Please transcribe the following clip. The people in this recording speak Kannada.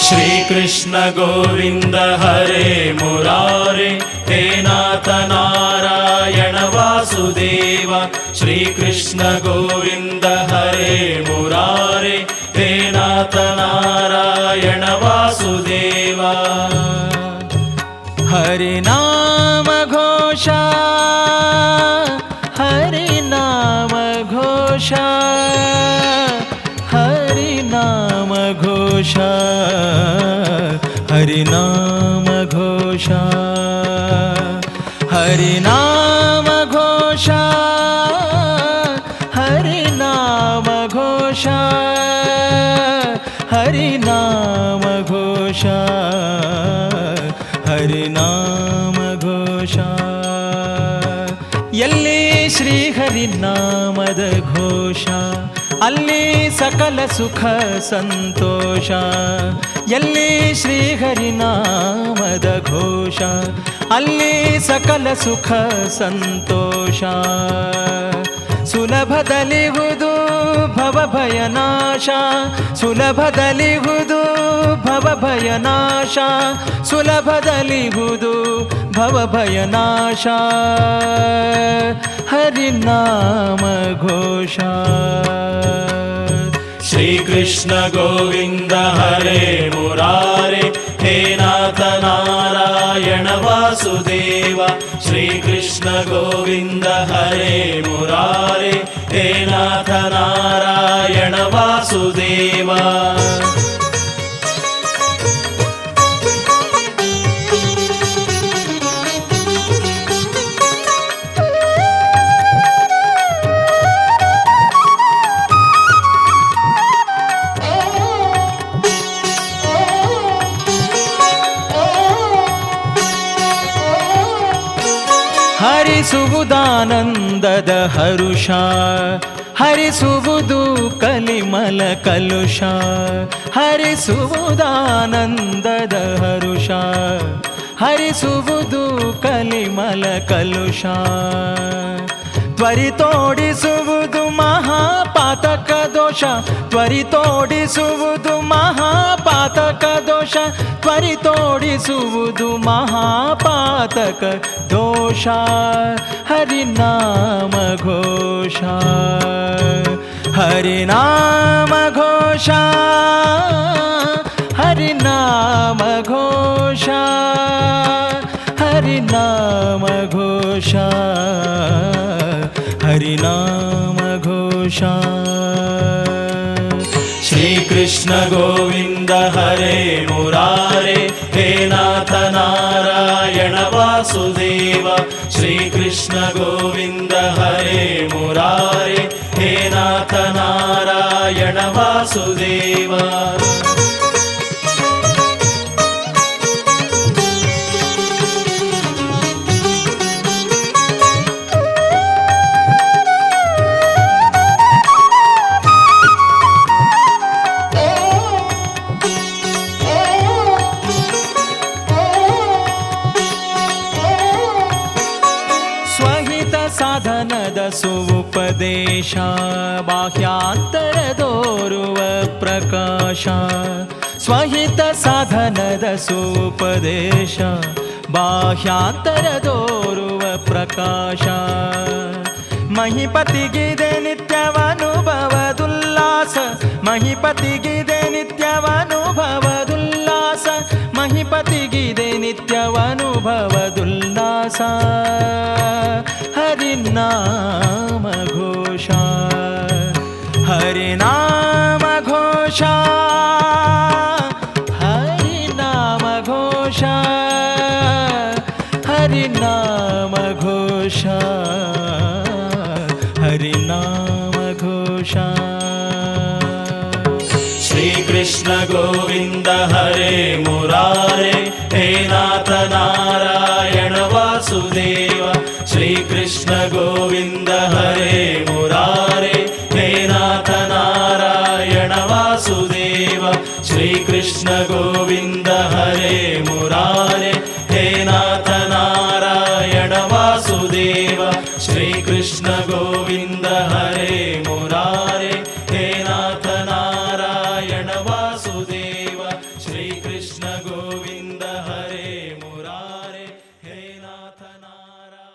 श्री कृष्ण गोविंद हरे मुरारे हे नाथ नारायण वासुदेव। श्री कृष्ण गोविंद हरे मुरारे हे नाथ नारायण वासुदेव। हरि नाम घोषा, हरि नाम घोषा, हरि नाम घोषा, हरि नाम घोषा, हरि नाम घोषा, हरि नाम घोषा, हरि नाम घोषा, हरि नाम घोषा। ಎಲ್ಲಿ ಶ್ರೀಹರಿ ನಾಮದ ಘೋಷ, ಅಲ್ಲಿ ಸಕಲ ಸುಖ ಸಂತೋಷ. ಎಲ್ಲಿ ಶ್ರೀಹರಿ ನಾಮದ ಘೋಷ, ಅಲ್ಲಿ ಸಕಲ ಸುಖ ಸಂತೋಷ. ಸುಲಭದಲ್ಲಿಹುದು ಭವಭಯನಾಶ, ಸುಲಭದಲ್ಲಿಹುದು ಭವಭಯನಾಶ, ಸುಲಭದಲ್ಲಿಹುದು ಭವಭಯನಾಶ. ಹರಿನಾಮ ಘೋಷ. श्री कृष्ण गोविंद हरे मुरारे हे नाथ नारायण वासुदेव। श्री कृष्ण गोविंद हरे मुरारे हे नाथ नारायण वासुदेव। ಹರಿಸುವುದಾನಂದದ ಹರುಷ, ಹರಿಸುವುದು ಕಲಿಮಲ ಕಲುಷ. ಹರಿಸುವುದಾನಂದದ ಹರುಷ, ಹರಿಸುವುದು ಕಲಿಮಲ ಕಲುಷ. ತ್ವರಿತೋಡಿಸುವುದು ಮಹಾಪಾತಕ ದೋಷ, ತ್ವರಿತೋಡಿಸುವುದು ಮಹಾಪಾತಕ ದೋಷ, ತ್ವರಿತೋಡಿಸುವುದು ಮಹಾಪಾತಕ ದೋಷ. ಹರಿನಾಮ ಘೋಷ, ಹರಿನಾಮ ಘೋಷ, ಹರಿನಾಮ ಘೋಷ, ಹರಿನಾಮ ಘೋಷ, ಹರಿನಾಮ ಘೋಷ. श्री कृष्ण गोविंद हरे मुरारे हे नाथ नारायण वासुदेव। श्री कृष्ण गोविंद हरे मुरारे हे नाथ नारायण वासुदेव। ಸಾಧನದ ಸುಪದೇಶ, ಬಾಹ್ಯಾಂತರದೋರುವ ಪ್ರಕಾಶ. ಸ್ವಹಿತ ಸಾಧನದ ಸುಪದೇಶ, ಬಾಹ್ಯಾಂತರದೋರುವ ಪ್ರಕಾಶ. ಮಹಿಪತಿಗಿದೆ ನಿತ್ಯವನುಭವದುಲ್ಲಾಸ, ಮಹಿಪತಿಗಿದೆ ನಿತ್ಯವನುಭವದುಲ್ಲಾಸ, ಮಹಿಪತಿಗಿದೆ ನಿತ್ಯವನುಭವದುಲ್ಲಾಸ. ಹರಿನಾಮ ಘೋಷ, ಹರಿನಾಮ ಘೋಷ, ಹರಿನಾಮ ಘೋಷ, ಹರಿನಾಮ ಘೋಷ, ಹರಿನಾಮ ಘೋಷ. श्री कृष्ण गोविंद हरे मुरारे हे नाथ नारायण वासुदेव। श्री कृष्ण गोविंद हरे मुरारे हे नाथ नारायण वासुदेव। श्री कृष्ण गोविंद हरे मुरारे हे नाथ नारायण वासुदेव। श्री कृष्ण गोविंद हरे मुरारे हे नाथ नारायण वासुदेव। श्री नारायण